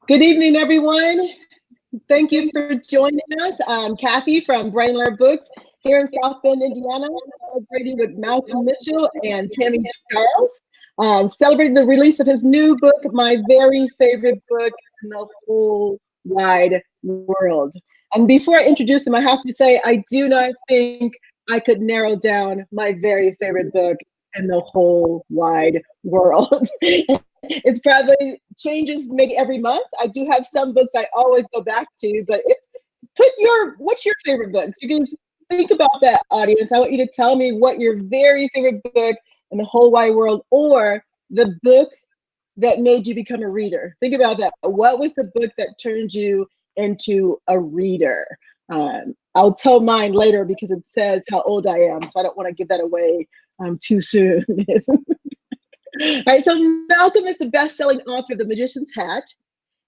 Good evening, everyone. Thank you for joining us. I'm Kathy from Brainler Books here in South Bend, Indiana, celebrating with Malcolm Mitchell and Tami Charles, celebrating the release of his new book, my very favorite book in the whole wide world. And before I introduce him, I have to say I do not think I could narrow down my very favorite book in the whole wide world. It's probably changes maybe every month. I do have some books I always go back to, but it's what's your favorite books? You can think about that, audience. I want you to tell me what your very favorite book in the whole wide world, or the book that made you become a reader. Think about that. What was the book that turned you into a reader? I'll tell mine later because it says how old I am, so I don't want to give that away too soon. All right, so Malcolm is the best-selling author of The Magician's Hat.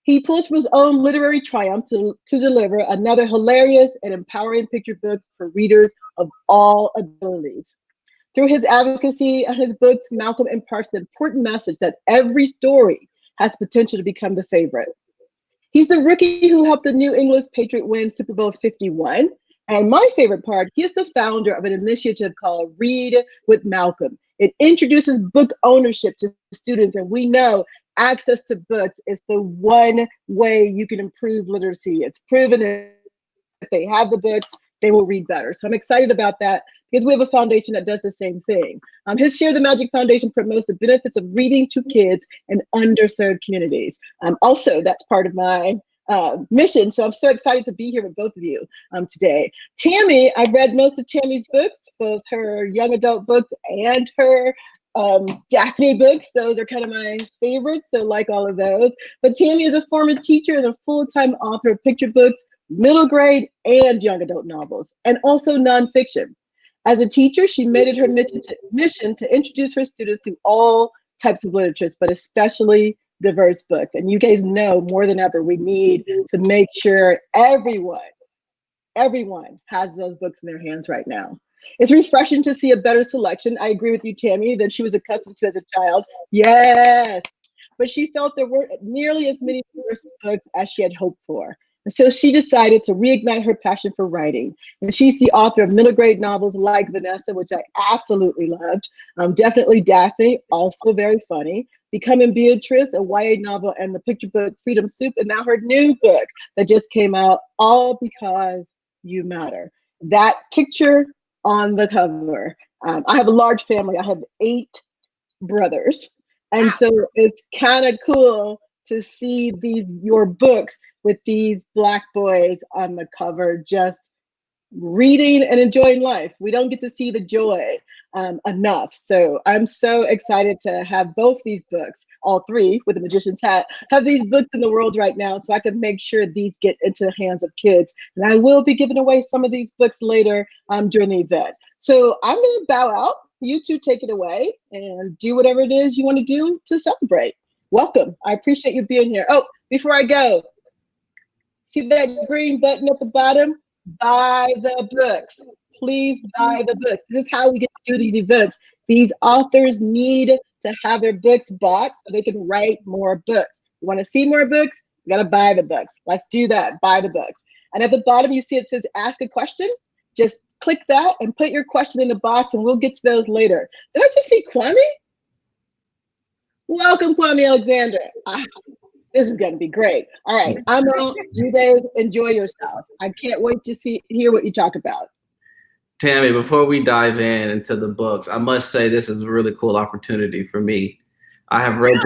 He pulls from his own literary triumph to deliver another hilarious and empowering picture book for readers of all abilities. Through his advocacy and his books, Malcolm imparts the important message that every story has potential to become the favorite. He's the rookie who helped the New England Patriots win Super Bowl 51. And my favorite part, he is the founder of an initiative called Read with Malcolm. It introduces book ownership to students, and we know access to books is the one way you can improve literacy. It's proven if they have the books, they will read better. So I'm excited about that because we have a foundation that does the same thing. His Share the Magic Foundation promotes the benefits of reading to kids in underserved communities. Also, that's part of my mission. So I'm so excited to be here with both of you today. Tami, I've read most of Tami's books, both her young adult books and her Daphne books. Those are kind of my favorites, so like all of those. But Tami is a former teacher and a full-time author of picture books, middle grade and young adult novels, and also nonfiction. As a teacher, she made it her mission to introduce her students to all types of literatures, but especially diverse books. And you guys know more than ever, we need to make sure everyone has those books in their hands right now. It's refreshing to see a better selection. I agree with you, Tami, than she was accustomed to as a child. Yes, but she felt there weren't nearly as many diverse books as she had hoped for. And so she decided to reignite her passion for writing. And she's the author of middle grade novels like Vanessa, which I absolutely loved. Definitely Daphne, also very funny. Becoming Beatrice, a YA novel, and the picture book Freedom Soup, and now her new book that just came out, All Because You Matter. That picture on the cover. I have a large family. I have 8 brothers. And so it's kind of cool to see your books with these Black boys on the cover, just reading and enjoying life. We don't get to see the joy enough. So I'm so excited to have both these books, all 3 with The Magician's Hat, have these books in the world right now so I can make sure these get into the hands of kids. And I will be giving away some of these books later during the event. So I'm going to bow out. You two take it away and do whatever it is you want to do to celebrate. Welcome. I appreciate you being here. Oh, before I go, see that green button at the bottom? Buy the books. Please buy the books. This is how we get to do these events. These authors need to have their books bought so they can write more books. You want to see more books? You got to buy the books. Let's do that. Buy the books. And at the bottom, you see it says ask a question. Just click that and put your question in the box, and we'll get to those later. Did I just see Kwame? Welcome, Kwame Alexander. This is going to be great. All right, I'm out. You guys enjoy yourself. I can't wait to hear what you talk about. Tami, before we dive into the books, I must say this is a really cool opportunity for me. I have read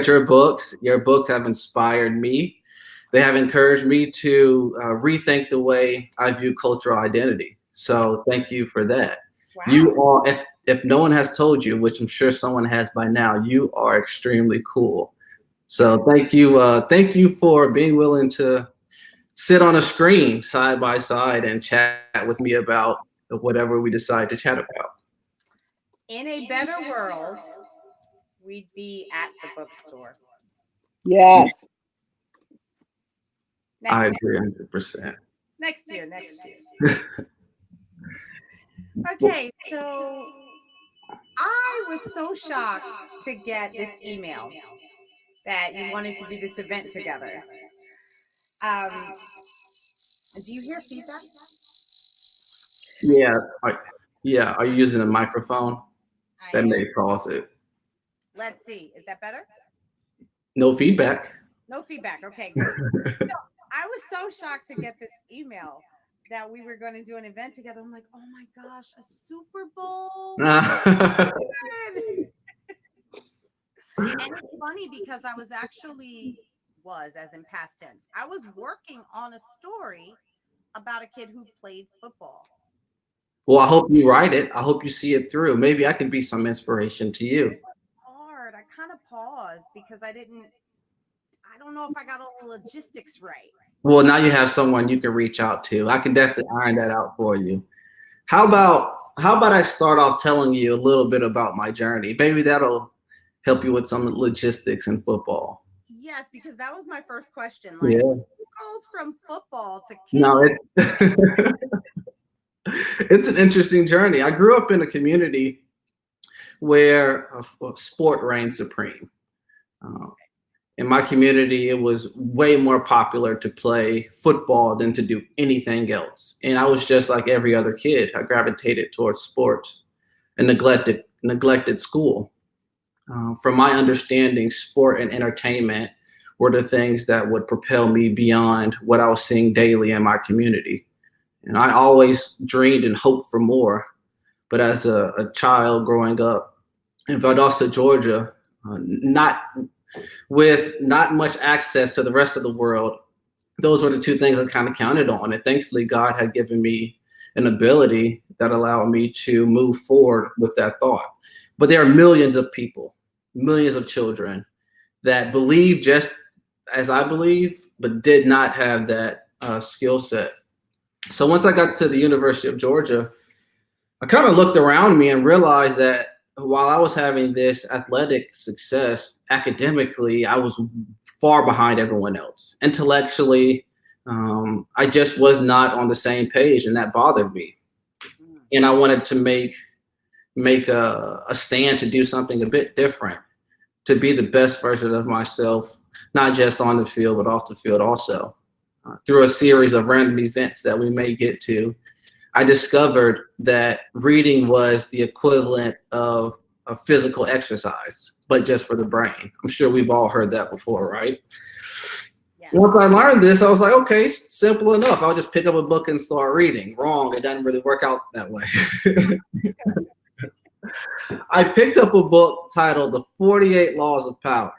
your books. Your books have inspired me. They have encouraged me to rethink the way I view cultural identity. So thank you for that. Wow. You all, if no one has told you, which I'm sure someone has by now, you are extremely cool. So thank you for being willing to sit on a screen side by side and chat with me about whatever we decide to chat about. In a better world, we'd be at the bookstore. Yes. I agree 100%. Next year. Okay, so I was so shocked to get this email. that you wanted to do this event together. Do you hear feedback? Yeah. Yeah. Are you using a microphone? That may cause it. Let's see. Is that better? No feedback. No feedback. Okay, good. So I was so shocked to get this email that we were going to do an event together. I'm like, oh my gosh, a Super Bowl. And it's funny because I was as in past tense, I was working on a story about a kid who played football. Well, I hope you write it. I hope you see it through. Maybe I can be some inspiration to you. It was hard. I kind of paused because I don't know if I got all the logistics right. Well, now you have someone you can reach out to. I can definitely iron that out for you. How about I start off telling you a little bit about my journey? Maybe that'll help you with some logistics in football. Yes, because that was my first question. Like, Yeah. who goes from football to kids? No, it's an interesting journey. I grew up in a community where sport reigned supreme. In my community, it was way more popular to play football than to do anything else. And I was just like every other kid. I gravitated towards sports and neglected school. From my understanding, sport and entertainment were the things that would propel me beyond what I was seeing daily in my community. And I always dreamed and hoped for more. But as a child growing up in Valdosta, Georgia, not much access to the rest of the world, those were the two things I kind of counted on. And thankfully, God had given me an ability that allowed me to move forward with that thought. But there are millions of people, millions of children that believe just as I believe, but did not have that skill set. So once I got to the University of Georgia, I kind of looked around me and realized that while I was having this athletic success academically, I was far behind everyone else. Intellectually, I just was not on the same page, and that bothered me. And I wanted to make a stand to do something a bit different, to be the best version of myself, not just on the field, but off the field also. Through a series of random events that we may get to, I discovered that reading was the equivalent of a physical exercise, but just for the brain. I'm sure we've all heard that before, right? Yeah. Once I learned this, I was like, okay, simple enough. I'll just pick up a book and start reading. Wrong, it doesn't really work out that way. I picked up a book titled The 48 Laws of Power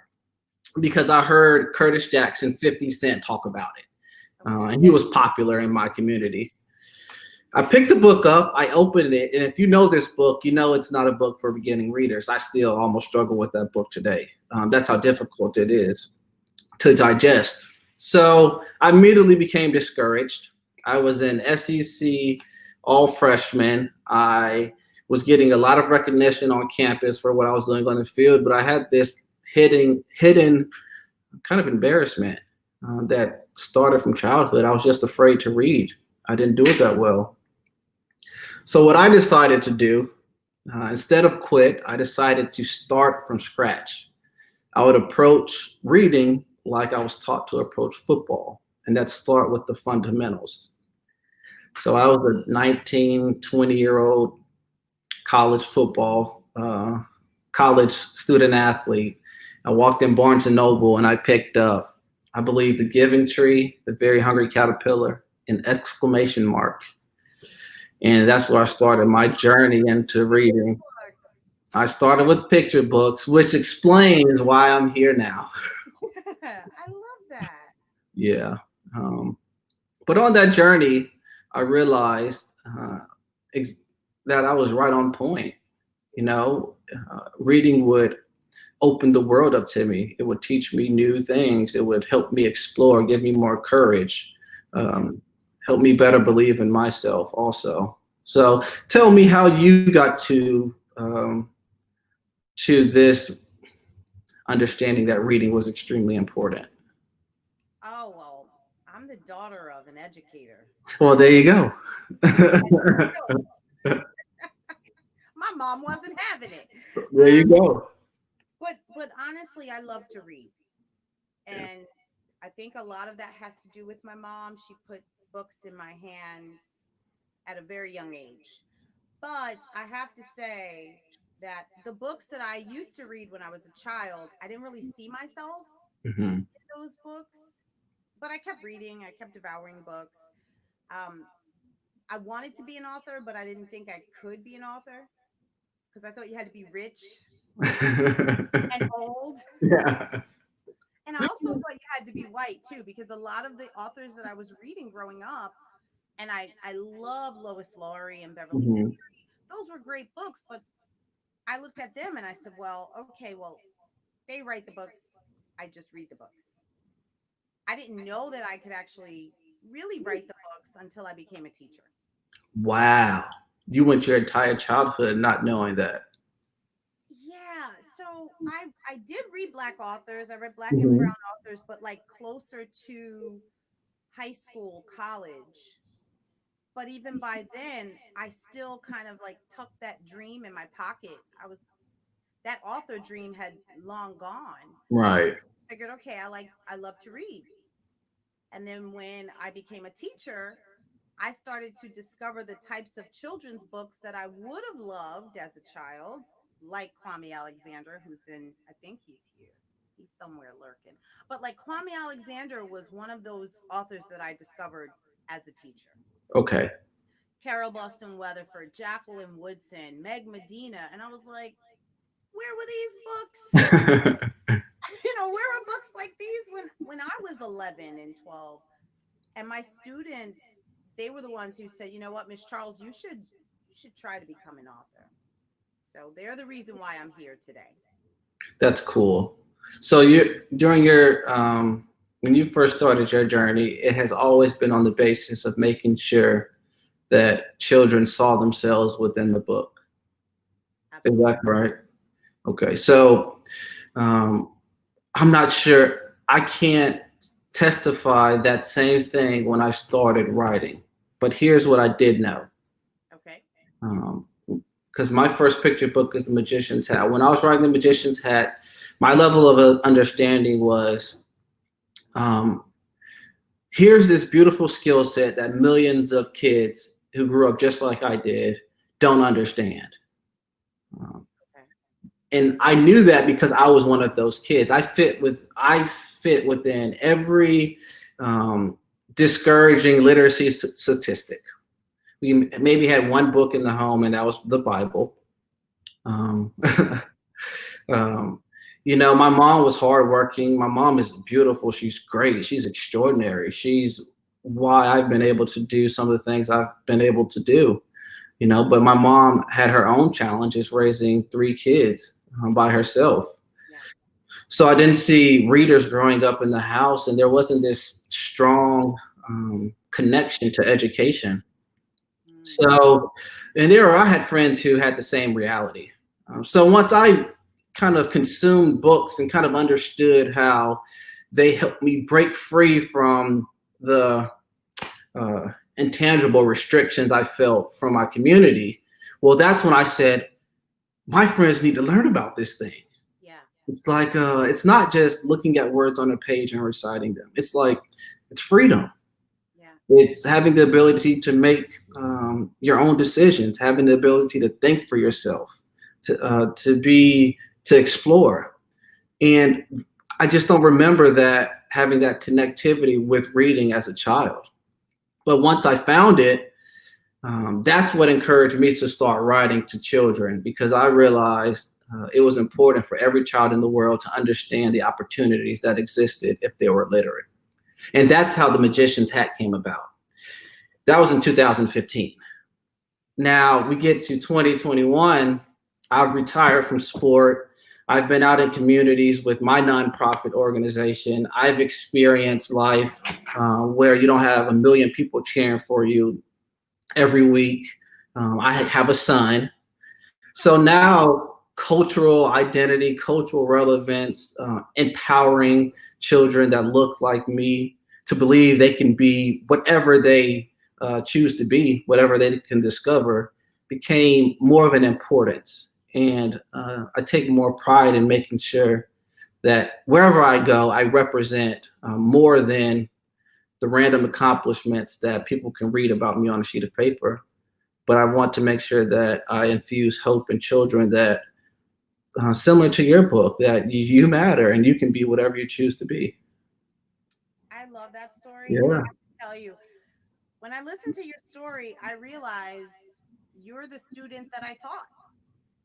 because I heard Curtis Jackson, 50 Cent talk about it. And he was popular in my community. I picked the book up, I opened it, and if you know this book, you know it's not a book for beginning readers. I still almost struggle with that book today. That's how difficult it is to digest. So I immediately became discouraged. I was an SEC all freshman. I was getting a lot of recognition on campus for what I was doing on the field, but I had this hidden kind of embarrassment that started from childhood. I was just afraid to read. I didn't do it that well. So what I decided to do, instead of quit, I decided to start from scratch. I would approach reading like I was taught to approach football, and that's start with the fundamentals. So I was a 19, 20-year-old college student athlete. I walked in Barnes & Noble and I picked up, I believe, The Giving Tree, The Very Hungry Caterpillar, an exclamation mark. And that's where I started my journey into reading. I started with picture books, which explains why I'm here now. I love that. Yeah. But on that journey, I realized that I was right on point. Reading would open the world up to me. It would teach me new things. It would help me explore, give me more courage, help me better believe in myself also. So tell me how you got to this understanding that reading was extremely important. Oh, well, I'm the daughter of an educator. Well, there you go. My mom wasn't having it. There you go. But honestly, I love to read. And I think a lot of that has to do with my mom. She put books in my hands at a very young age. But I have to say that the books that I used to read when I was a child, I didn't really see myself Hmm. in those books. But I kept reading, I kept devouring books. Um, I wanted to be an author, but I didn't think I could be an author because I thought you had to be rich and old. Yeah. And I also thought you had to be white too, because a lot of the authors that I was reading growing up, and I love Lois Lowry and Beverly Hmm. Cleary. Those were great books, but I looked at them and I said, well, okay, well, they write the books. I just read the books. I didn't know that I could actually really write the books until I became a teacher. Wow. You went your entire childhood not knowing that. Yeah, so I did read Black authors. I read Black and Hmm. brown authors, but like closer to high school, college. But even by then, I still kind of like tucked that dream in my pocket. That author dream had long gone. Right. Figured, okay, I love to read. And then when I became a teacher, I started to discover the types of children's books that I would have loved as a child, like Kwame Alexander, who's in, I think he's here. He's somewhere lurking. But like Kwame Alexander was one of those authors that I discovered as a teacher. Okay. Carol Boston Weatherford, Jacqueline Woodson, Meg Medina. And I was like, where were these books? Where are books like these when I was 11 and 12? And my students, they were the ones who said, you know what, Miss Charles, you should try to become an author. So they're the reason why I'm here today. That's cool. So you during your when you first started your journey, it has always been on the basis of making sure that children saw themselves within the book. Is Absolutely. that right? Okay. So um, I'm not sure. I can't testify that same thing when I started writing, but here's what I did know. Okay. Because my first picture book is The Magician's Hat. When I was writing The Magician's Hat, my level of understanding was um, here's this beautiful skill set that millions of kids who grew up just like I did don't understand. Um, Okay. and I knew that because I was one of those kids. I fit within every discouraging literacy statistic. We maybe had one book in the home, and that was the Bible. Um, um, my mom was hardworking. My mom is beautiful. She's great. She's extraordinary. She's why I've been able to do some of the things I've been able to do. But my mom had her own challenges raising 3 kids by herself. Yeah. So I didn't see readers growing up in the house, and there wasn't this strong connection to education. So, and I had friends who had the same reality. So once I kind of consumed books and kind of understood how they helped me break free from the intangible restrictions I felt from my community, well, that's when I said, my friends need to learn about this thing. Yeah. It's like, it's not just looking at words on a page and reciting them. It's like, it's freedom. Yeah. It's having the ability to make your own decisions, having the ability to think for yourself, to explore. And I just don't remember that having that connectivity with reading as a child. But once I found it, that's what encouraged me to start writing to children, because I realized it was important for every child in the world to understand the opportunities that existed if they were literate. And that's how The Magician's Hat came about. That was in 2015. Now we get to 2021. I've retired from sport. I've been out in communities with my nonprofit organization. I've experienced life where you don't have a million people cheering for you every week. I have a son. So now cultural identity, cultural relevance, empowering children that look like me to believe they can be whatever they choose to be, whatever they can discover, became more of an importance. And I take more pride in making sure that wherever I go, I represent more than the random accomplishments that people can read about me on a sheet of paper. But I want to make sure that I infuse hope in children that, similar to your book, that you matter and you can be whatever you choose to be. I love that story. And I Yeah. have to tell you, when I listen to your story, I realize you're the student that I taught.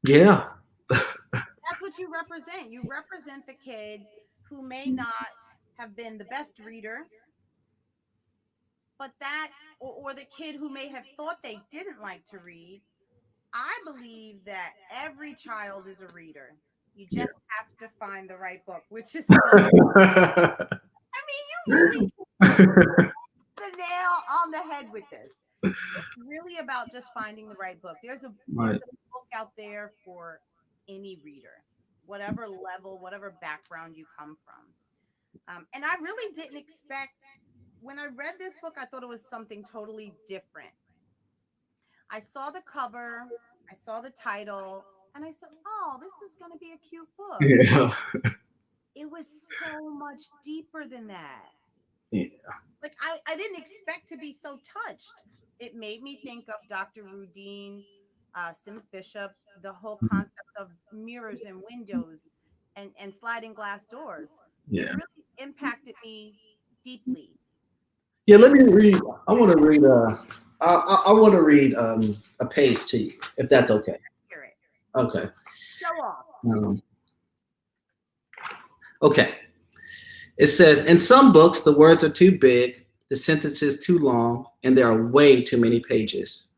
Yeah. That's what you represent. You represent the kid who may not have been the best reader, but or the kid who may have thought they didn't like to read. I believe that every child is a reader. You Yeah. just have to find the right book, which is so, I mean, you really hit the nail on the head with this. It's really about just finding the right book. Right. There's a book out there for any reader, whatever level, whatever background you come from. And I really didn't expect, when I read this book, I thought it was something totally different. I saw the cover, I saw the title, and I said, "Oh, this is going to be a cute book." Yeah. It was so much deeper than that. Yeah. Like I didn't expect to be so touched. It made me think of Dr. Rudine Sims Bishop, the whole concept of mirrors and windows and sliding glass doors. It Yeah. really impacted me deeply. Yeah. Let me read. I want to read. I want to read a page to you, if that's okay. Hear it. Okay. Show off. Um, okay. It says, in some books, the words are too big, the sentences too long, and there are way too many pages.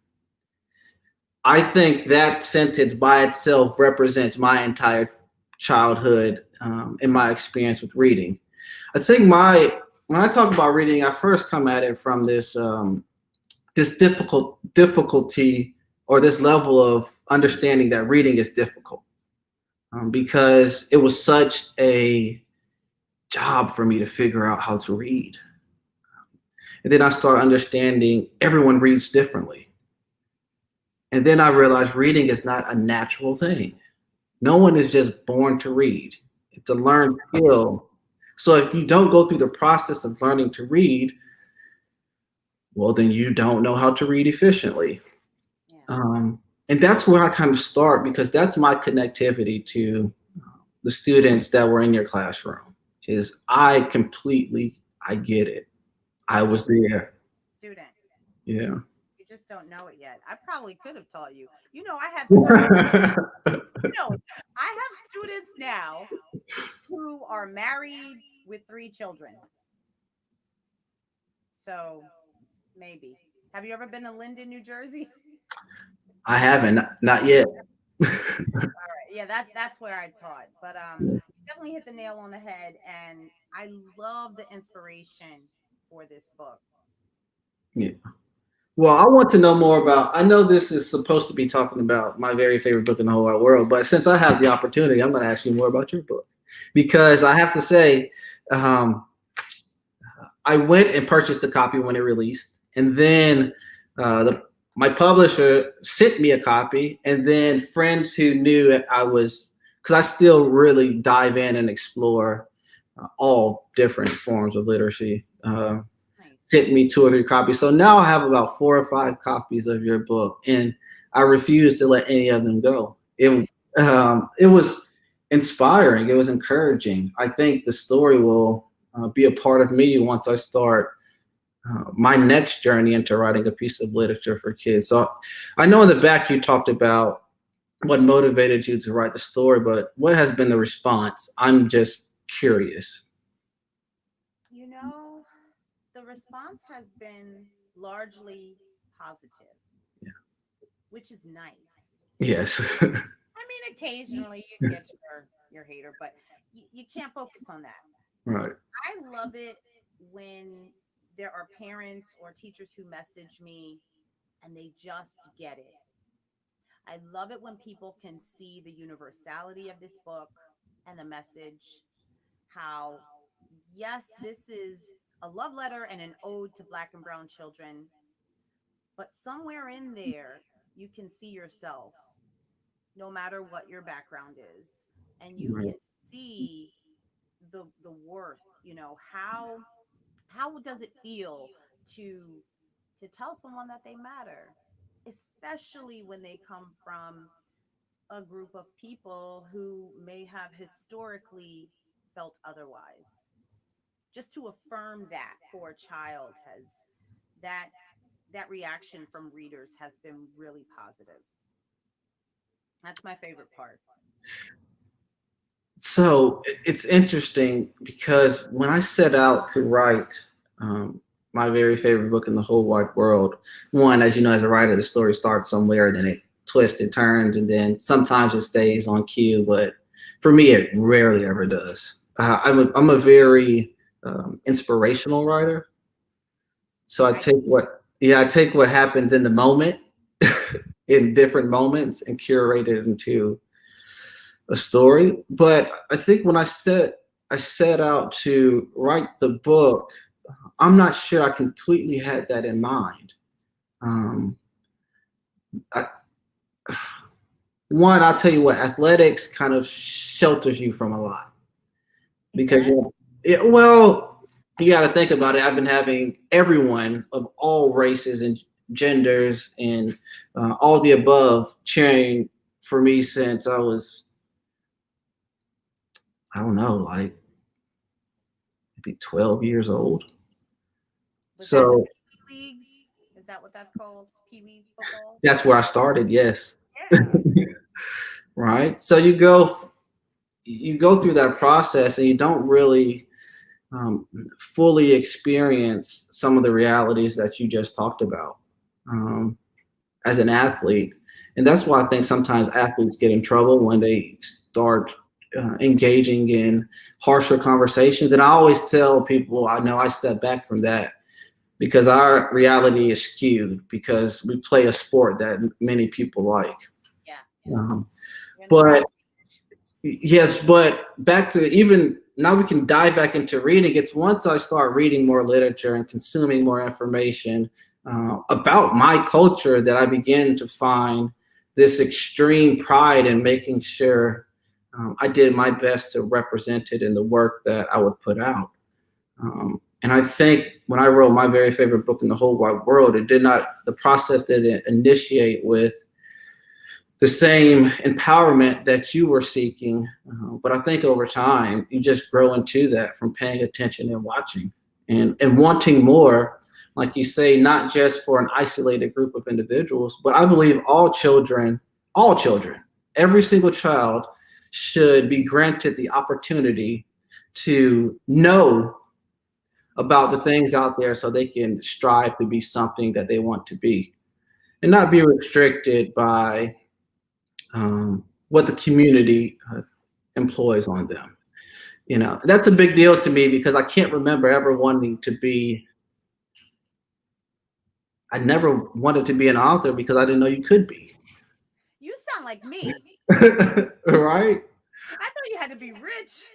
I think that sentence by itself represents my entire childhood and my experience with reading. I think when I talk about reading, I first come at it from this difficulty or this level of understanding that reading is difficult, because it was such a job for me to figure out how to read. And then I start understanding everyone reads differently. And then I realized reading is not a natural thing. No one is just born to read. It's a learned skill. So if you don't go through the process of learning to read, well, then you don't know how to read efficiently. Yeah. And that's where I kind of start, because that's my connectivity to the students that were in your classroom. Is I get it. I was there. Student. Yeah. You just don't know it yet. I probably could have taught you. I have students, I have students now who are married with 3 children. So maybe. Have you ever been to Linden, New Jersey? I haven't, not yet. All right. Yeah, that's where I taught. But definitely hit the nail on the head, and I love the inspiration for this book. Yeah. Well, I want to know more about. I know this is supposed to be talking about my very favorite book in the whole wide world, but since I have the opportunity, I'm going to ask you more about your book, because I have to say, um, I went and purchased a copy when it released, and then my publisher sent me a copy, and then friends who knew I was, because I still really dive in and explore all different forms of literacy. Nice. Sent me 2 or 3 copies. So now I have about 4 or 5 copies of your book, and I refuse to let any of them go. It was inspiring. It was encouraging. I think the story will be a part of me once I start my next journey into writing a piece of literature for kids. So I know in the back you talked about what motivated you to write the story, but what has been the response? I'm just curious. The response has been largely positive, Yeah. which is nice. Yes. I mean, occasionally you get your hater, but you can't focus on that. Right. I love it when there are parents or teachers who message me and they just get it. I love it when people can see the universality of this book and the message, how, yes, this is a love letter and an ode to Black and brown children, but somewhere in there, you can see yourself, no matter what your background is. And you Right. can see the worth, you know, how does it feel to tell someone that they matter, especially when they come from a group of people who may have historically felt otherwise. Just to affirm that for a child has that that reaction from readers has been really positive. That's my favorite part. So it's interesting because when I set out to write um, my very favorite book in the whole wide world, one, as you know, as a writer, the story starts somewhere, then it twists and turns, and then sometimes it stays on cue. But for me, it rarely ever does. I'm a very inspirational writer. So I take what happens in the moment, in different moments, and curate it into a story. But I think when I set out to write the book, I'm not sure I completely had that in mind. Um, I, One, I'll tell you what, athletics kind of shelters you from a lot because well, you got to think about it. I've been having everyone of all races and genders and all the above cheering for me since I was, I don't know, like maybe 12 years old. Was that the So Pee Wee leagues? Is that what that's called? Pee Wee football? that's where I started. Yes. Yeah. Right. So you go through that process and you don't really fully experience some of the realities that you just talked about um, as an athlete. And that's why I think sometimes athletes get in trouble when they start engaging in harsher conversations. And I always tell people, I know I step back from that because our reality is skewed because we play a sport that many people like. Yeah. Um, You're in the but right. yes, but back to even now we can dive back into reading. It's once I start reading more literature and consuming more information about my culture that I begin to find this extreme pride in making sure I did my best to represent it in the work that I would put out. And I think when I wrote my very favorite book in the whole wide world, the process didn't initiate with the same empowerment that you were seeking. But I think over time, you just grow into that from paying attention and watching and wanting more, like you say, not just for an isolated group of individuals, but I believe all children, every single child should be granted the opportunity to know about the things out there so they can strive to be something that they want to be and not be restricted by what the community employs on them. You know, that's a big deal to me because I can't remember ever wanting to be. I never wanted to be an author because I didn't know you could be. You sound like me. Right? I thought you had to be rich.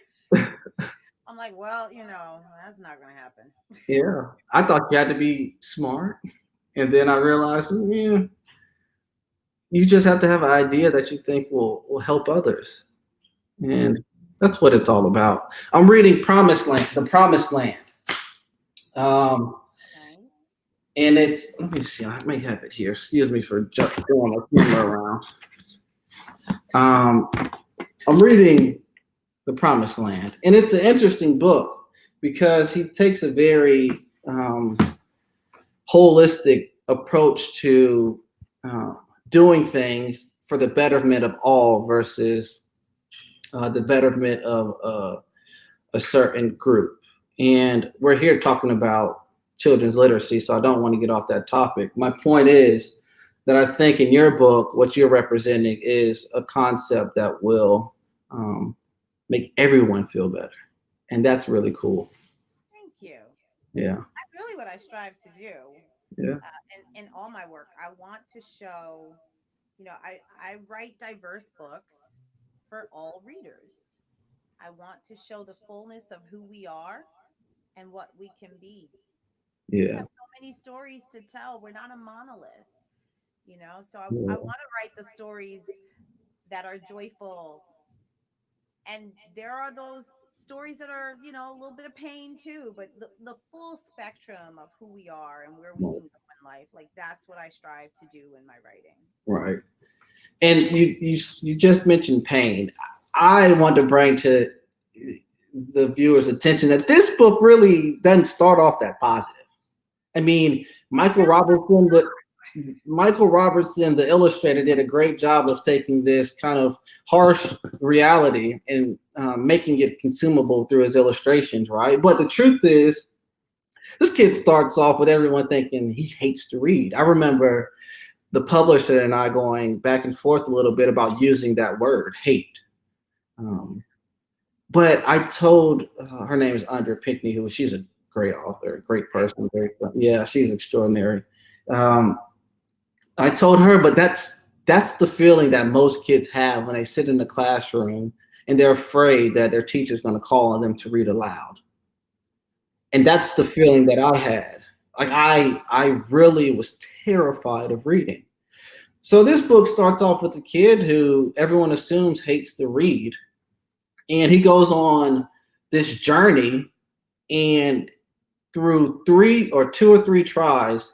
I'm like, well, you know, that's not going to happen. Yeah. I thought you had to be smart. And then I realized, yeah, you just have to have an idea that you think will help others. And that's what it's all about. I'm reading The Promised Land. Um, Nice. and it's, let me see, I may have it here. Excuse me for just throwing a camera around. Um, I'm reading The Promised Land, and it's an interesting book because he takes a very holistic approach to doing things for the betterment of all versus the betterment of a certain group. And we're here talking about children's literacy, so I don't want to get off that topic. My point is that I think in your book, what you're representing is a concept that will make everyone feel better. And that's really cool. Thank you. Yeah. That's really what I strive to do. Yeah. In all my work, I want to show, you know, I write diverse books for all readers. I want to show the fullness of who we are and what we can be. We Yeah. have so many stories to tell. We're not a monolith, you know? So I Yeah. want to write the stories that are joyful And there are those stories that are, you know, a little bit of pain too, but the full spectrum of who we are and where we can go in life, like that's what I strive to do in my writing. Right. And you just mentioned pain. I want to bring to the viewers' attention that this book really doesn't start off that positive. I mean, Michael Robertson, the illustrator, did a great job of taking this kind of harsh reality and making it consumable through his illustrations, right? But the truth is, this kid starts off with everyone thinking he hates to read. I remember the publisher and I going back and forth a little bit about using that word, hate. But I told, her name is Andrea Pinkney, she's a great author, great person. Yeah, she's extraordinary. I told her, but that's the feeling that most kids have when they sit in the classroom and they're afraid that their teacher's going to call on them to read aloud. And that's the feeling that I had. Like I really was terrified of reading. So this book starts off with a kid who everyone assumes hates to read. And he goes on this journey, and through two or three tries,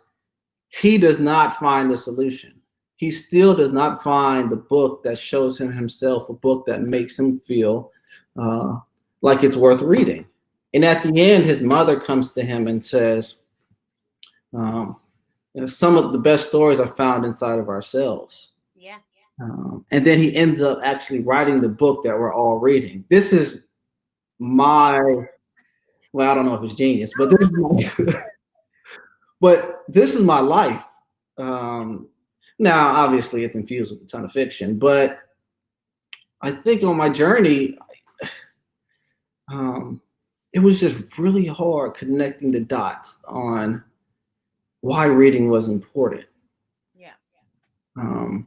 he does not find the solution. He still does not find the book that shows him himself, a book that makes him feel like it's worth reading. And at the end, his mother comes to him and says, some of the best stories are found inside of ourselves. Yeah. And then he ends up actually writing the book that we're all reading. This is well, I don't know if it's genius, but this is my life. Now, obviously, it's infused with a ton of fiction, but I think on my journey, it was just really hard connecting the dots on why reading was important. Yeah. And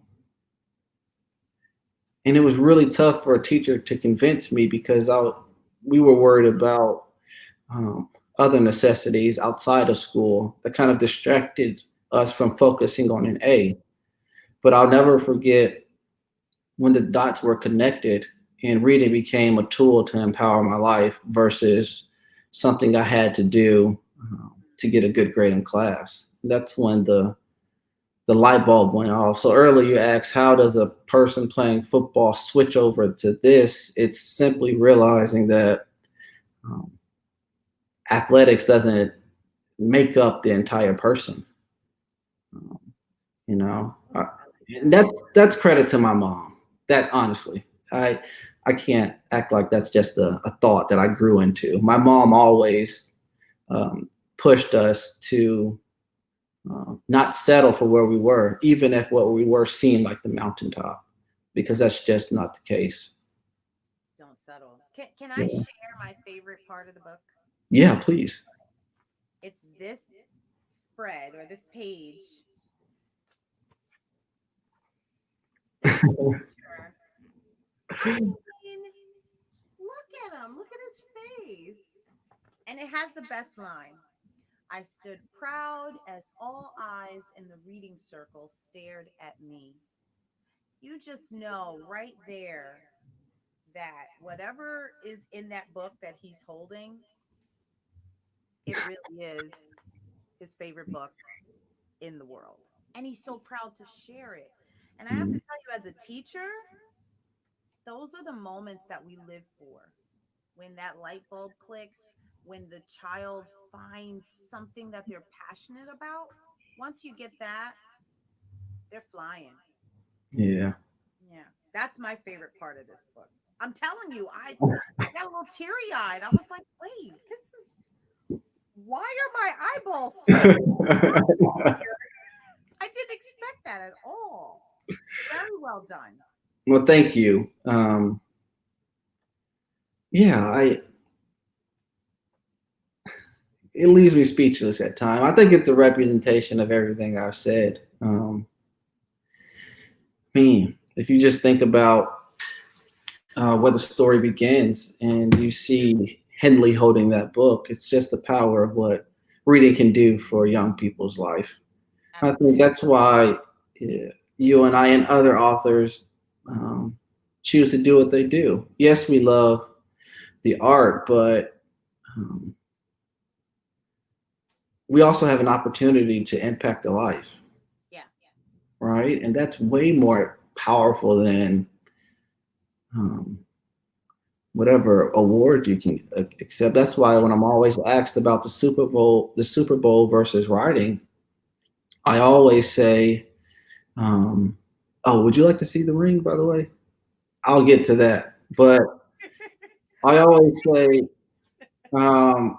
it was really tough for a teacher to convince me because we were worried about other necessities outside of school that kind of distracted us from focusing on an A. But I'll never forget when the dots were connected and reading became a tool to empower my life versus something I had to do to get a good grade in class. That's when the light bulb went off. So earlier you asked, how does a person playing football switch over to this? It's simply realizing that athletics doesn't make up the entire person. That's credit to my mom. That honestly, I can't act like that's just a thought that I grew into. My mom always pushed us to not settle for where we were, even if what we were seemed like the mountaintop, because that's just not the case. Don't settle. Can I share my favorite part of the book? Yeah, please. It's this spread or this page. I mean, look at him. Look at his face. And it has the best line. I stood proud as all eyes in the reading circle stared at me. You just know right there that whatever is in that book that he's holding, it really is his favorite book in the world. And he's so proud to share it. And I have to tell you, as a teacher, those are the moments that we live for. When that light bulb clicks, when the child finds something that they're passionate about, once you get that, they're flying. Yeah. Yeah. That's my favorite part of this book. I'm telling you, I got a little teary-eyed. I was like, wait, why are my eyeballs sweating? I didn't expect that at all. Very well done. Well, thank you. It leaves me speechless at times. I think it's a representation of everything I've said. If you just think about where the story begins and you see Henley holding that book, it's just the power of what reading can do for young people's life. Absolutely. I think that's why you and I and other authors choose to do what they do. Yes, we love the art, but um, we also have an opportunity to impact a life, Yeah. right? And that's way more powerful than um, whatever award you can accept. That's why when I'm always asked about the Super Bowl versus writing, I always say, um, "Oh, would you like to see the ring?" By the way, I'll get to that, but I always say, um,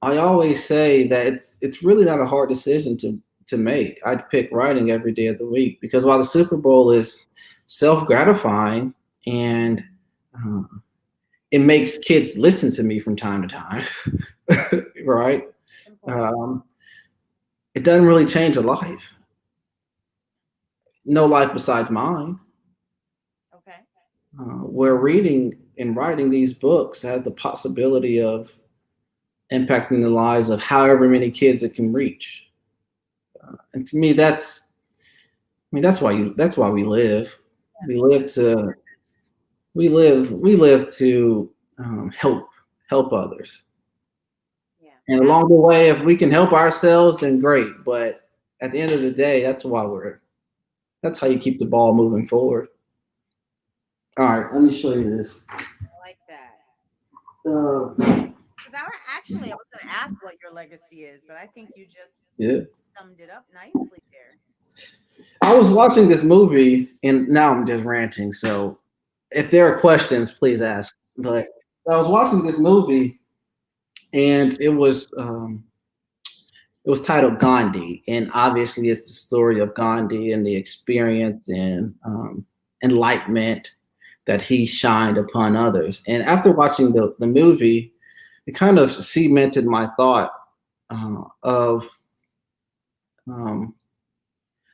I always say that it's really not a hard decision to make. I'd pick writing every day of the week because while the Super Bowl is self gratifying and uh, it makes kids listen to me from time to time, right? Important. Um, it doesn't really change a life. No life besides mine. Okay. Where reading and writing these books has the possibility of impacting the lives of however many kids it can reach. And to me, that's why we live. We live to we live to help others. Yeah. And along the way, if we can help ourselves, then great. But at the end of the day, that's how you keep the ball moving forward. All right, let me show you this. I like that. Uh, Because actually, I was going to ask what your legacy is, but I think you just yeah. summed it up nicely there. I was watching this movie, and now I'm just ranting. So if there are questions, please ask. But I was watching this movie, and it was titled Gandhi, and obviously it's the story of Gandhi and the experience and enlightenment that he shined upon others. And after watching the movie, it kind of cemented my thought of um,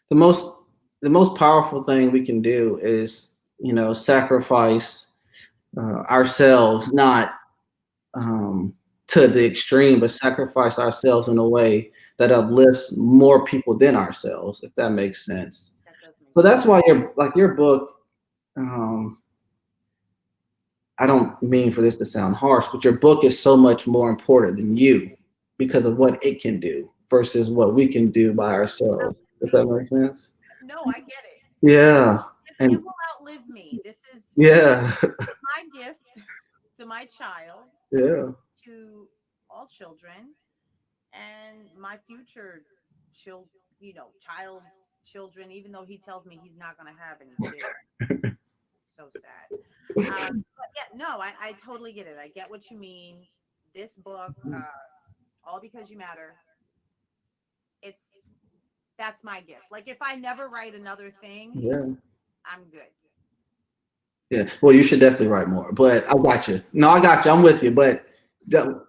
the most the most powerful thing we can do is sacrifice ourselves, not to the extreme, but sacrifice ourselves in a way that uplifts more people than ourselves, if that makes sense. That does make So sense. that's why your book. Um, I don't mean for this to sound harsh, but your book is so much more important than you because of what it can do versus what we can do by ourselves. If that makes sense. No, I get it. Yeah. It And will outlive me. This is yeah. my gift to my child, Yeah. to all children, and my future child, child's children, even though he tells me he's not going to have any kids. So sad. But yeah, no, I totally get it. I get what you mean. This book, All Because You Matter, it's that's my gift. Like if I never write another thing, Yeah. I'm good. Yeah. Well, you should definitely write more. But I got you. No, I got you. I'm with you. But don't.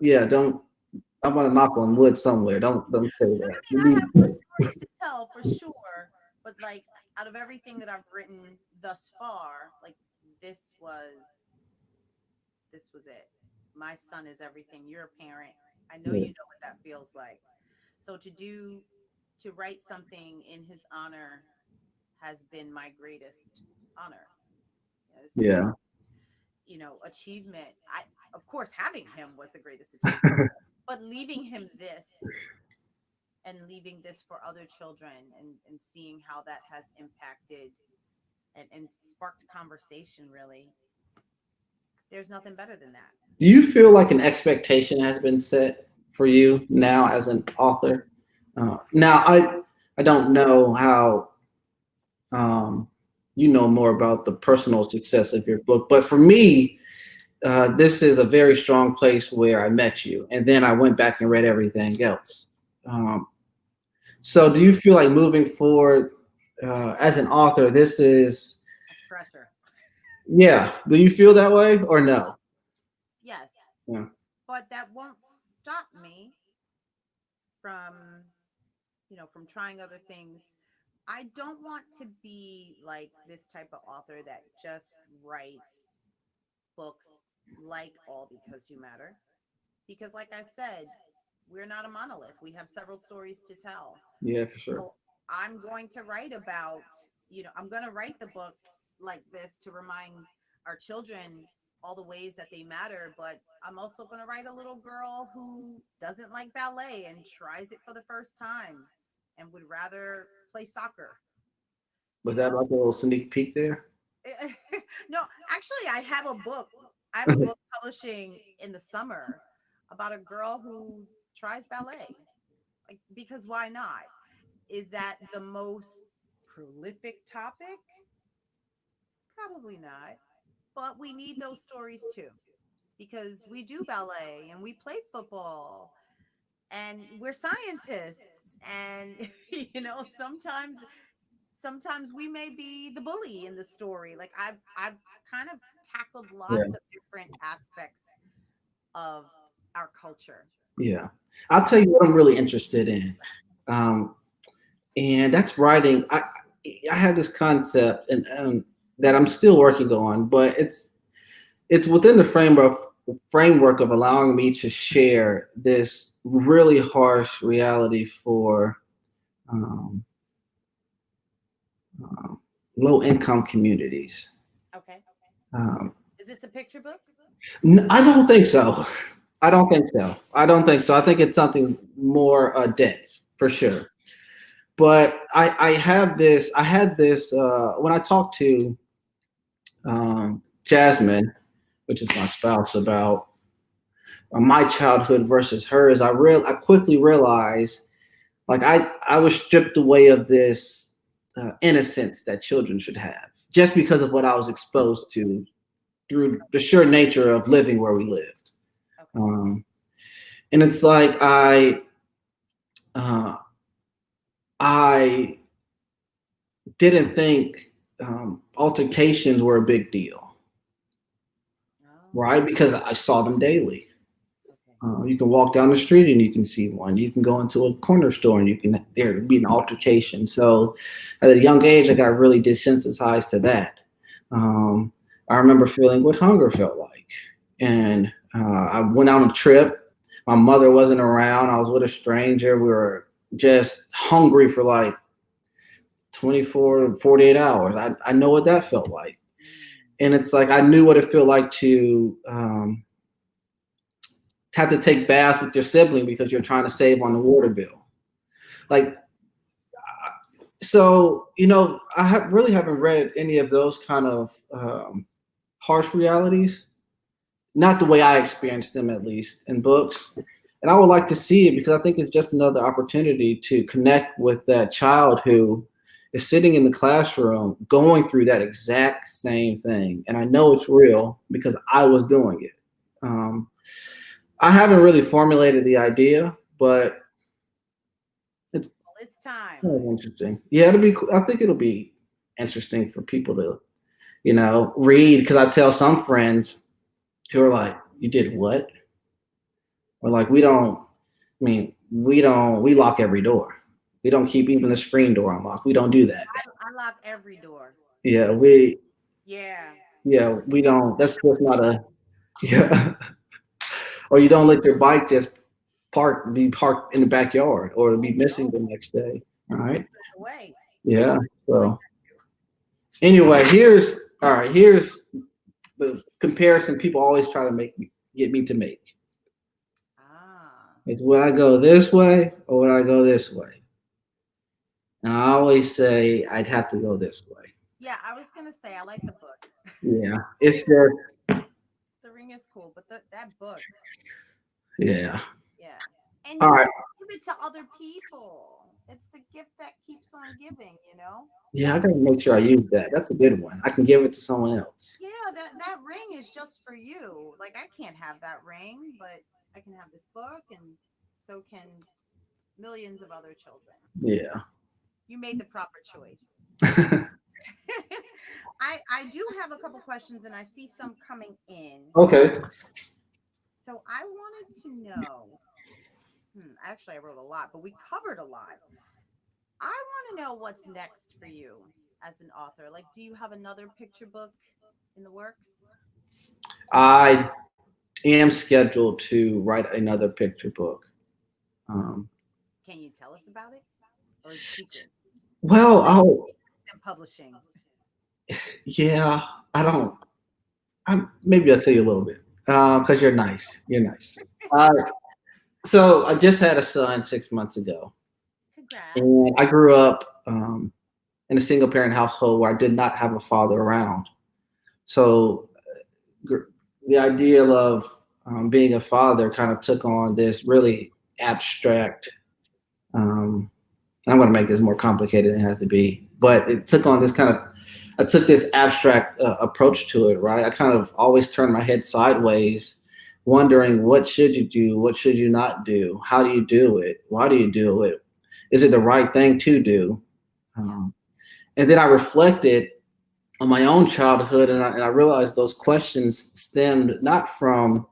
I'm gonna knock on wood somewhere. Don't say I that. mean, I have more stories to tell for sure, but like out of everything that I've written thus far, like this was this was it. My son is everything. You're a parent. I know Yeah. you know what that feels like. So to write something in his honor has been my greatest honor. It's the Yeah. greatest, achievement. I of course having him was the greatest achievement, but leaving him this and leaving this for other children and seeing how that has impacted and sparked conversation really. There's nothing better than that. Do you feel like an expectation has been set for you now as an author? Now, I don't know how you know more about the personal success of your book, but for me, this is a very strong place where I met you, and then I went back and read everything else. Um, so, do you feel like moving forward as an author, this is That's pressure. yeah? Do you feel that way or no? Yes, Yeah. but that won't stop me from from trying other things. I don't want to be like this type of author that just writes books like All Because You Matter. Because, like I said, we're not a monolith. We have several stories to tell. Yeah, for sure. So I'm going to write about, I'm going to write the books like this to remind our children all the ways that they matter, but I'm also going to write a little girl who doesn't like ballet and tries it for the first time and would rather play soccer. Was that like a little sneak peek there? No, actually, I have a book. I have a book publishing in the summer about a girl who tries ballet. Like, because why not? Is that the most prolific topic? Probably not. But we need those stories too, because we do ballet and we play football and we're scientists. And sometimes we may be the bully in the story. Like I've kind of tackled Yeah. lots of different aspects of our culture. Yeah. I'll tell you what I'm really interested in. And that's writing. I have this concept and that I'm still working on, but it's within the framework of allowing me to share this really harsh reality for low income communities. Okay. Um, Is this a picture book? I don't think so. I don't think so. I think it's something more dense for sure. But I had this when I talked to Jasmine, which is my spouse, about my childhood versus hers. I quickly realized, like I was stripped away of this innocence that children should have, just because of what I was exposed to through the sheer nature of living where we lived. Okay. And it's like I didn't think altercations were a big deal, right? Because I saw them daily. You can walk down the street and you can see one. You can go into a corner store and there be an altercation. So at a young age, I got really desensitized to that. I remember feeling what hunger felt like. And I went on a trip. My mother wasn't around. I was with a stranger. We were just hungry for like 24 to 48 hours. I know what that felt like. And it's like I knew what it felt like to have to take baths with your sibling because you're trying to save on the water bill. Like, so, I really haven't read any of those kind of harsh realities, not the way I experienced them, at least in books. And I would like to see it because I think it's just another opportunity to connect with that child who is sitting in the classroom going through that exact same thing. And I know it's real because I was doing it. I haven't really formulated the idea, but it's time. Kind of interesting. Yeah, it'll be cool. I think it'll be interesting for people to, read, because I tell some friends who are like, "You did what?" Or like, we lock every door. We don't keep even the screen door unlocked. We don't do that. I lock every door. Yeah, we don't. That's just not a, yeah. Or you don't let your bike just be parked in the backyard or be missing the next day. All right. Away. Yeah. So anyway, here's the comparison people always try to get me to make. It's would I go this way or would I go this way? And I always say I'd have to go this way. Yeah, I was gonna say I like the book. Yeah, it's just The Ring is cool, but that book. Yeah. Yeah, and all right. Give it to other people. It's the gift that keeps on giving. Yeah, I gotta make sure I use that. That's a good one. I can give it to someone else. Yeah, that ring is just for you. Like I can't have that ring, but I can have this book, and so can millions of other children. Yeah. You made the proper choice. I do have a couple questions, and I see some coming in. Okay. So I wanted to know. Actually, I wrote a lot, but we covered a lot. I want to know what's next for you as an author. Like, do you have another picture book in the works? I am scheduled to write another picture book. Can you tell us about it? Or is it secret? Well, publishing. Yeah, I don't. Maybe I'll tell you a little bit because you're nice. You're nice. Uh, so I just had a son 6 months ago, Congrats. and I grew up in a single parent household where I did not have a father around. So the idea of being a father kind of took on this really abstract. I'm going to make this more complicated than it has to be, but it took on this kind of. I took this abstract approach to it. Right, I kind of always turned my head sideways, wondering what should you do, what should you not do, how do you do it, why do you do it, is it the right thing to do? And then I reflected on my own childhood, and I realized those questions stemmed not from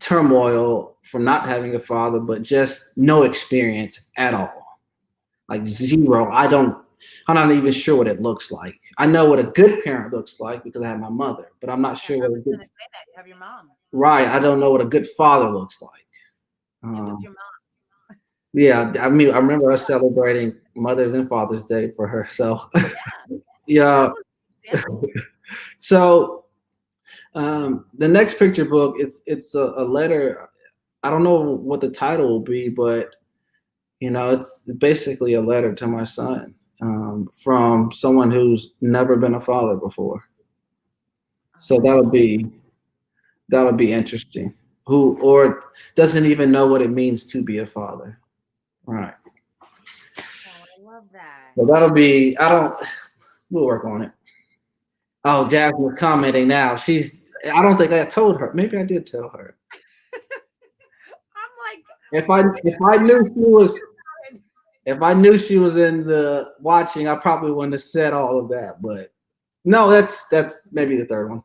turmoil from not having a father, but just no experience at all, like zero. I'm not even sure what it looks like. I know what a good parent looks like because I have my mother, but I'm not sure I what a was good. gonna say that you have your mom. Right, I don't know what a good father looks like. It was your mom. Yeah, I mean, I remember us celebrating Mother's and Father's Day for her. So, yeah. That was an example. So, the next picture book, it's a letter. I don't know what the title will be, but it's basically a letter to my son from someone who's never been a father before. So that'll be interesting. Who or doesn't even know what it means to be a father, right? Oh, I love that. So that'll be. I don't. We'll work on it. Oh, Jasmine's commenting now. I don't think I told her. Maybe I did tell her. I'm like, If I knew she was if I knew she was in the watching, I probably wouldn't have said all of that. But no, that's maybe the third one.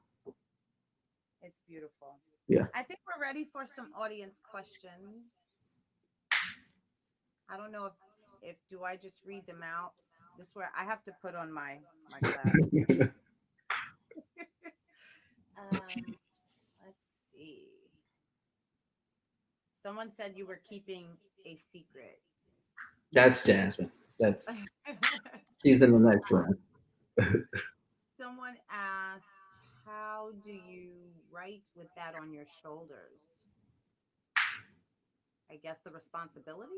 it's beautiful. Yeah. I think we're ready for some audience questions. I don't know if do I just read them out? This is where I have to put on my glasses. Let's see. Someone said you were keeping a secret. That's Jasmine. She's in the next room. Someone asked, how do you write with that on your shoulders? I guess the responsibility.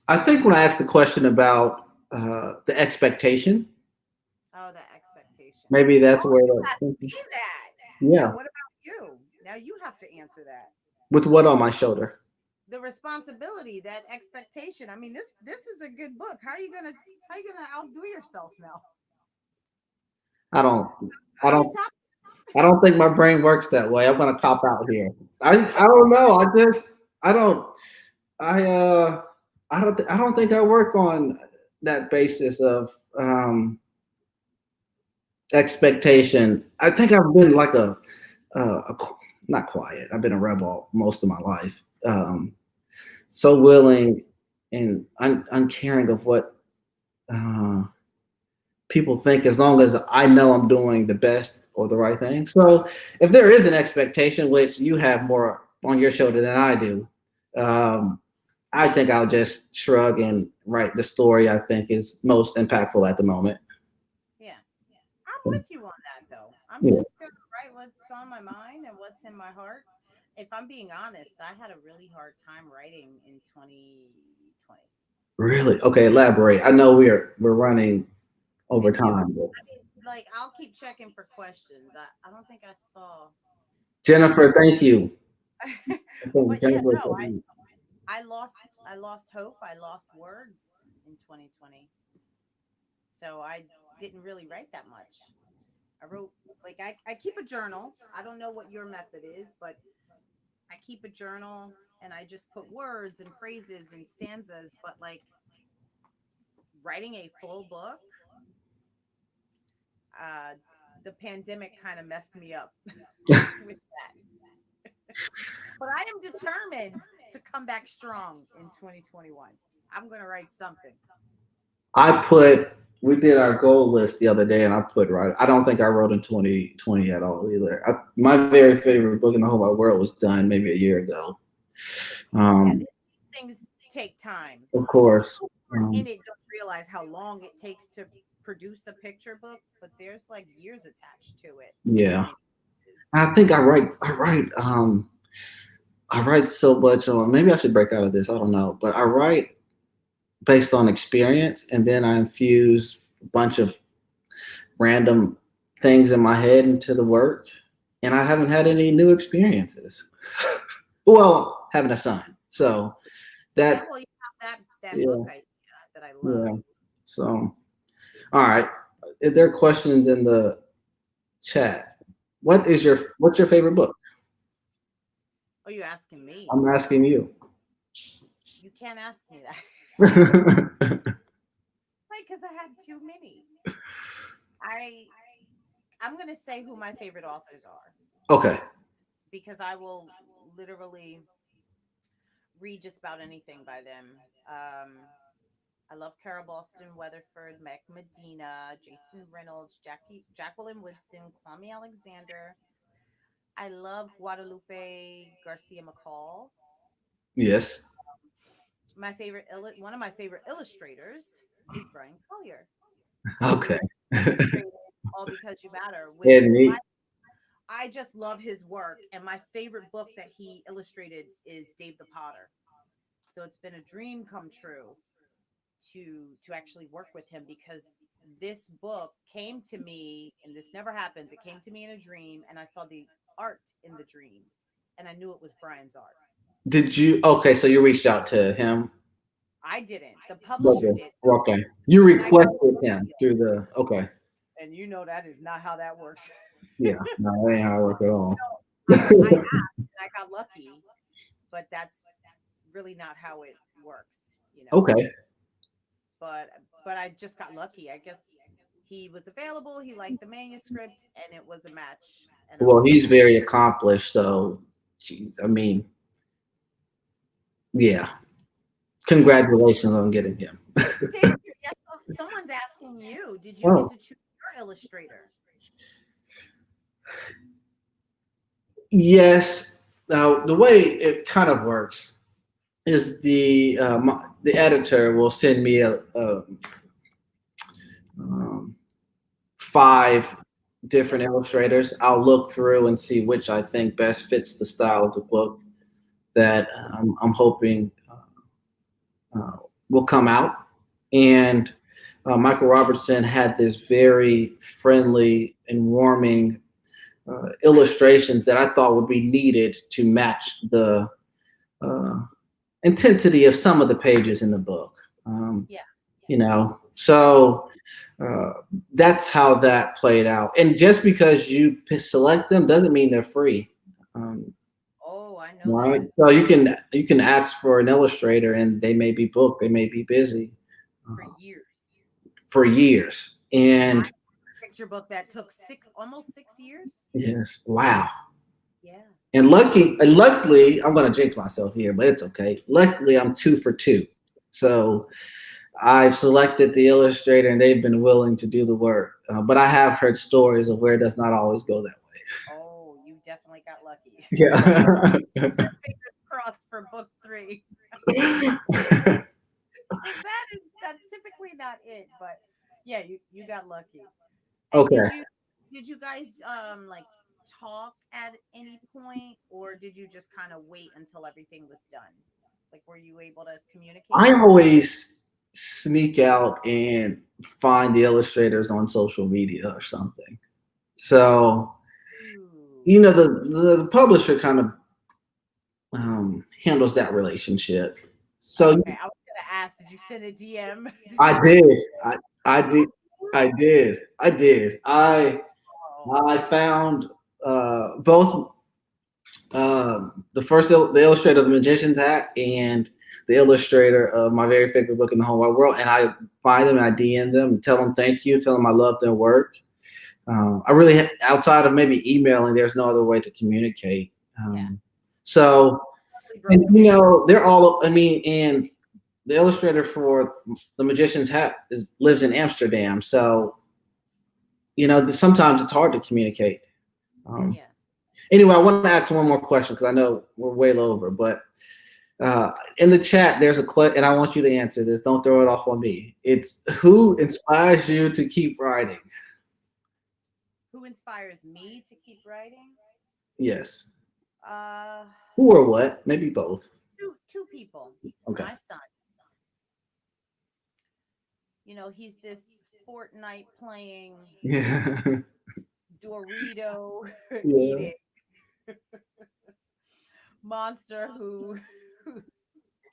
I think when I asked the question about the expectation, Oh, the expectation. maybe that's where You the asked me that. yeah. Now, what about you? Now you have to answer that. With what on my shoulder? The responsibility, that expectation. I mean, this is a good book. How are you gonna outdo yourself now? I don't I Are you don't top? I don't think my brain works that way. I'm gonna cop out here. I don't know. I don't I I don't think I work on that basis of expectation. I think I've been like not quiet. I've been a rebel most of my life. So willing and uncaring of what people think, as long as I know I'm doing the best or the right thing. So if there is an expectation, which you have more on your shoulder than I do, I think I'll just shrug and write the story I think is most impactful at the moment. Yeah. I'm with you on that though. I'm Yeah. just gonna write what's on my mind and what's in my heart. If I'm being honest, I had a really hard time writing in 2020. Really? Okay, elaborate. I know we're running over And you, time. But I mean, like, I'll keep checking for questions. I don't think I saw. Jennifer, thank you. I think But yeah, Jennifer. no, I lost hope. I lost words in 2020. So I didn't really write that much. I wrote like I keep a journal. I don't know what your method is, but I keep a journal and I just put words and phrases and stanzas, but like writing a full book, uh the pandemic kind of messed me up with that. But I am determined to come back strong in 2021. I'm going to write something. We did our goal list the other day, and I put right. I don't think I wrote in 2020 at all either. My very favorite book in the whole wide world was done maybe a year ago. Yeah, Um, these things take time. of course. People who are in it don't realize how long it takes to produce a picture book, but there's like years attached to it. Yeah. I think I write so much on, maybe I should break out of this. I don't know, but I write based on experience, and then I infuse a bunch of random things in my head into the work. And I haven't had any new experiences. Well, having a son. So that, well, you have that yeah, book idea that I love. yeah. So, all right. If there are questions in the chat, what's your favorite book? Oh, you're asking me? I'm asking you. You can't ask me that. Like, because I have too many. I'm gonna say who my favorite authors are. Okay. Because I will literally read just about anything by them. I love Carol Boston Weatherford, Meg Medina, Jason Reynolds, Jacqueline Woodson, Kwame Alexander. I love Guadalupe Garcia McCall. Yes. One of my favorite illustrators is Brian Collier. Okay. All Because You Matter. I just love his work, and my favorite book that he illustrated is Dave the Potter. So it's been a dream come true to actually work with him, because this book came to me, and this never happens. It came to me in a dream, and I saw the art in the dream, and I knew it was Brian's art. Did you? Okay, so you reached out to him. I didn't. The publisher did. Okay. You requested him through the, okay. And you know that is not how that works. Yeah, no, that ain't how it works at all. I asked and I got lucky, but that's really not how it works, you know. Okay. But I just got lucky. I guess he was available, he liked the manuscript, and it was a match. And well, he's very accomplished, so geez, I mean, yeah. Congratulations on getting him. Someone's asking you, did you get to choose your illustrator? Yes. Now, the way it kind of works is the editor will send me a 5 different illustrators. I'll look through and see which I think best fits the style of the book that I'm hoping will come out. And Michael Robertson had this very friendly and warming illustrations that I thought would be needed to match the intensity of some of the pages in the book. You know, so that's how that played out. And just because you select them doesn't mean they're free. I know. Right. So you can ask for an illustrator, and they may be booked, they may be busy for years. And a picture book that took almost 6 years. Yes. Wow. Yeah. And luckily, I'm going to jinx myself here, but it's okay. Luckily, I'm 2 for 2. So I've selected the illustrator, and they've been willing to do the work. But I have heard stories of where it does not always go that way. Oh, you definitely got lucky. Yeah. Fingers crossed for book 3. That's typically not it, but yeah, you got lucky. And okay. Did you guys like talk at any point, or did you just kind of wait until everything was done? Like, were you able to communicate? I always sneak out and find the illustrators on social media or something. So, you know, the publisher kind of handles that relationship. So okay, I was gonna ask, did you send a DM? I did. I found both the illustrator of The Magician's Hat and the illustrator of my very favorite book in the whole wide world, and I find them and I DM them and tell them thank you, tell them I love their work. I really, outside of maybe emailing, there's no other way to communicate. So, and you know, they're all, I mean, and the illustrator for The Magician's Hat lives in Amsterdam. So, you know, sometimes it's hard to communicate. Anyway, I want to ask one more question because I know we're way over, but In the chat, there's a question, and I want you to answer this. Don't throw it off on me. It's who inspires you to keep writing? Who inspires me to keep writing? Yes. Uh, Who or what? Maybe both. two people. Okay. My son. You know, he's this Fortnite playing, Yeah. Dorito Yeah. eating monster who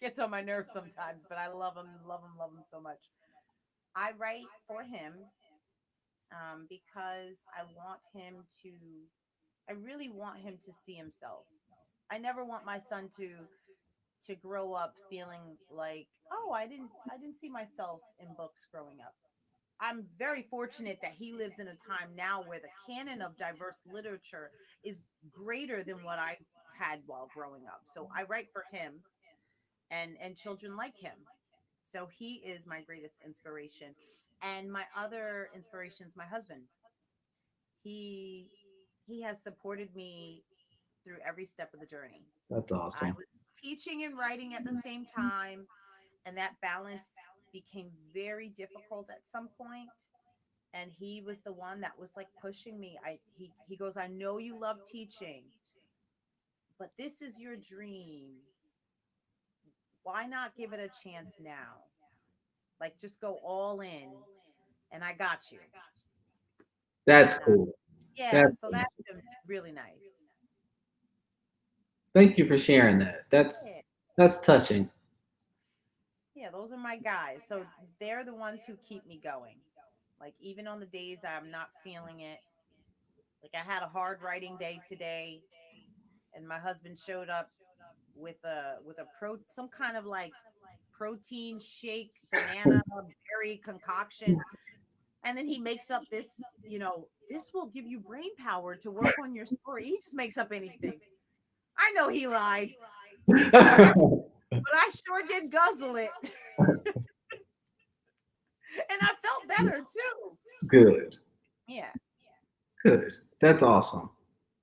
gets on my nerves sometimes, but I love him so much. I write for him because I really want him to see himself. I never want my son to grow up feeling like, oh, I didn't see myself in books growing up. I'm very fortunate that he lives in a time now where the canon of diverse literature is greater than what I had while growing up. So I write for him and children like him. So he is my greatest inspiration. And my other inspiration is my husband. He he has supported me through every step of the journey. That's I awesome. was teaching and writing at the same time, and that balance became very difficult at some point. And he was the one that was like pushing me. He goes, I know you love teaching, but this is your dream. Why not give it a chance now? Like just go all in, and I got you. That's And cool. yeah, That's so awesome. that's been really nice. Thank you for sharing that. Yeah. That's touching. Yeah, those are my guys. So they're the ones who keep me going. Like even on the days I'm not feeling it. Like I had a hard writing day today, and my husband showed up with a some kind of like protein shake, banana berry concoction, and then he makes up this, this will give you brain power to work on your story. He just makes up anything. I know he lied, but I sure did guzzle it. And I felt better too. Good. Yeah. Good. That's awesome.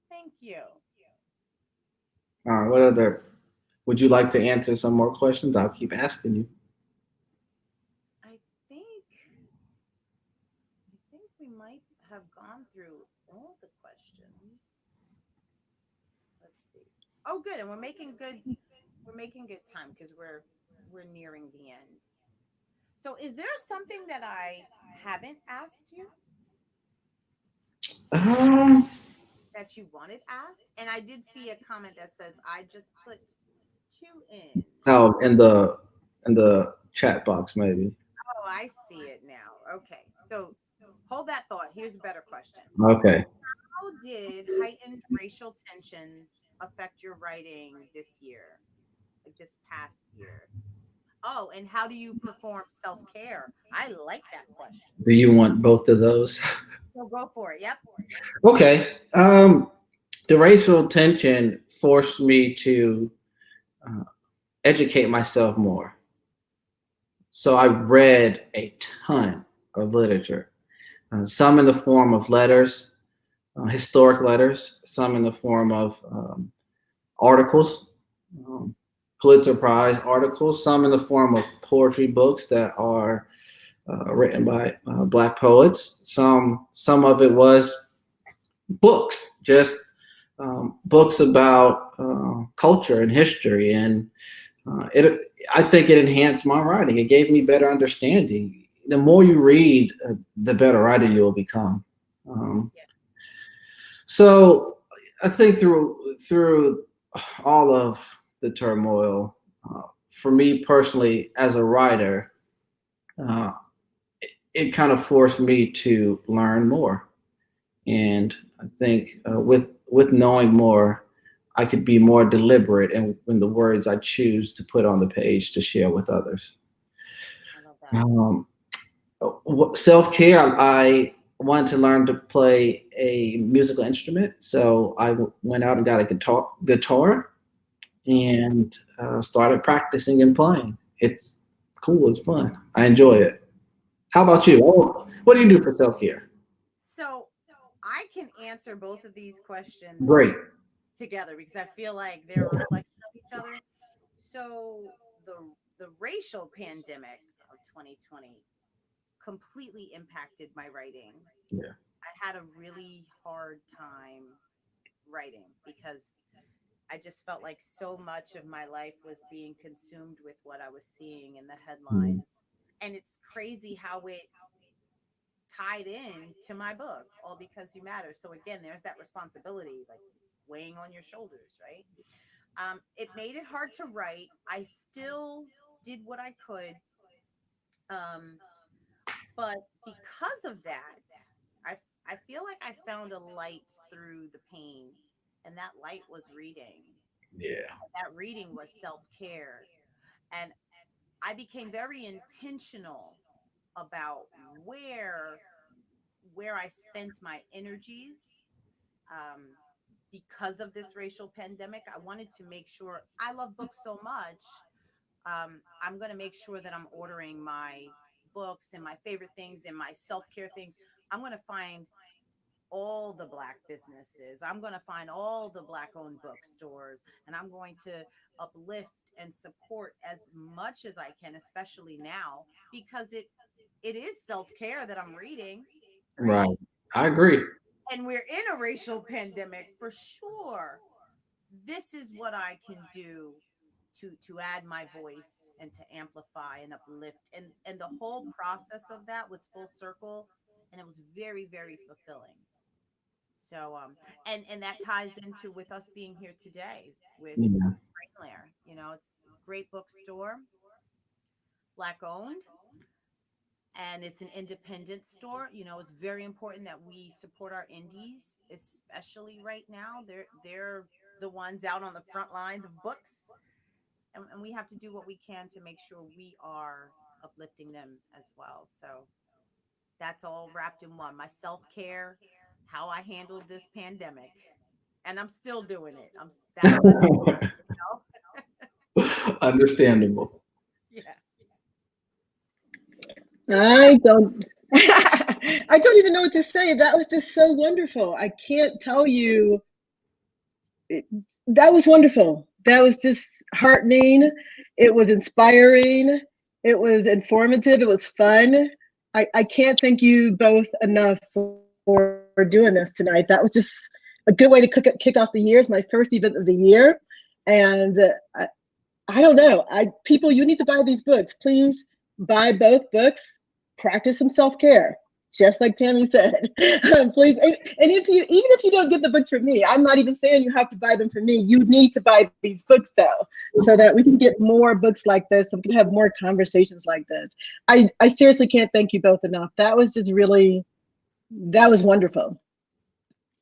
Thank you. All right. What other? Would you like to answer some more questions? I'll keep asking you. I think we might have gone through all the questions. Let's see. Oh, good. And we're making good time because we're nearing the end. So is there something that I haven't asked you Um. that you wanted asked? And I did see a comment that says I just put two in. Oh, in the chat box, maybe. Oh, I see it now. Okay. So hold that thought. Here's a better question. Okay. How did heightened racial tensions affect your writing this year, like this past year? Oh, and how do you perform self-care? I like that question. Do you want both of those? So go for it. Yep. Okay. The racial tension forced me to uh, educate myself more. So I read a ton of literature, some in the form of letters, historic letters, some in the form of articles, um, Pulitzer Prize articles, some in the form of poetry books that are written by Black poets. Some of it was books, just books about culture and history, and I think it enhanced my writing. It gave me better understanding. The more you read, the better writer you'll become. So I think through all of the turmoil, for me personally, as a writer, uh, it kind of forced me to learn more. And I think with knowing more, I could be more deliberate in the words I choose to put on the page to share with others. I love that. Self-care, I wanted to learn to play a musical instrument, so I went out and got a guitar and started practicing and playing. It's cool. It's fun. I enjoy it. How about you? What do you do for self-care? So I can answer both of these questions Great. together because I feel like they're a reflection of each other. So the racial pandemic of 2020 completely impacted my writing. Yeah. I had a really hard time writing because I just felt like so much of my life was being consumed with what I was seeing in the headlines. And it's crazy how it tied in to my book, All Because You Matter. So again, there's that responsibility like weighing on your shoulders, right? It made it hard to write. I still did what I could. Um, but because of that, I feel like I found a light through the pain, and that light was reading. Yeah. That reading was self-care, and I became very intentional about where I spent my energies. Um, because of this racial pandemic, I wanted to make sure I love books so much. I'm going to make sure that I'm ordering my books and my favorite things and my self-care things. I'm going to find all the Black businesses. I'm going to find all the Black owned bookstores, and I'm going to uplift and support as much as I can, especially now, because it is self-care that I'm reading. Right. I agree. And we're in a racial pandemic for sure. This is what I can do to add my voice and to amplify and uplift, and the whole process of that was full circle, and it was very, very fulfilling. So and that ties into with us being here today with Yeah. Brainlair. It's a great bookstore, Black owned, and it's an independent store. It's very important that we support our indies, especially right now. They're the ones out on the front lines of books, and we have to do what we can to make sure we are uplifting them as well. So that's all wrapped in one. My self-care, how I handled this pandemic, and I'm still doing it. That's Understandable. yeah. I don't I don't even know what to say. That was just so wonderful. I can't tell you. That was wonderful. That was just heartening. It was inspiring. It was informative. It was fun. I can't thank you both enough for doing this tonight. That was just a good way to kick off the year. It's my first event of the year. And I don't know. People, you need to buy these books. Please buy both books. Practice some self-care, just like Tami said. Please, and even if you don't get the books from me, I'm not even saying you have to buy them from me. You need to buy these books though, so that we can get more books like this and we can have more conversations like this. I seriously can't thank you both enough. That was just really, that was wonderful.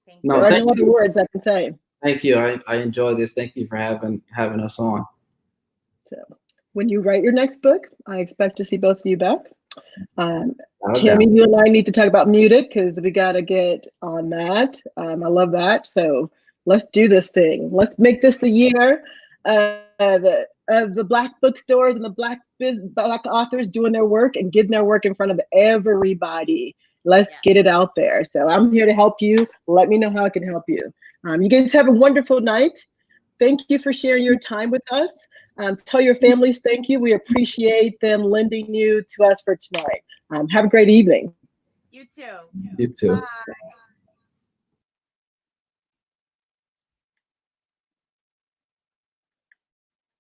Thank you. There are no other words I can say. Thank you. I enjoy this. Thank you for having us on. So when you write your next book, I expect to see both of you back. Tami, you and I need to talk about Muted because we got to get on that. I love that. So let's do this thing. Let's make this the year of the Black bookstores and the Black authors doing their work and getting their work in front of everybody. Let's get it out there. So I'm here to help you. Let me know how I can help you. You guys have a wonderful night. Thank you for sharing your time with us. Tell your families thank you. We appreciate them lending you to us for tonight. Have a great evening. You too. You too. Bye.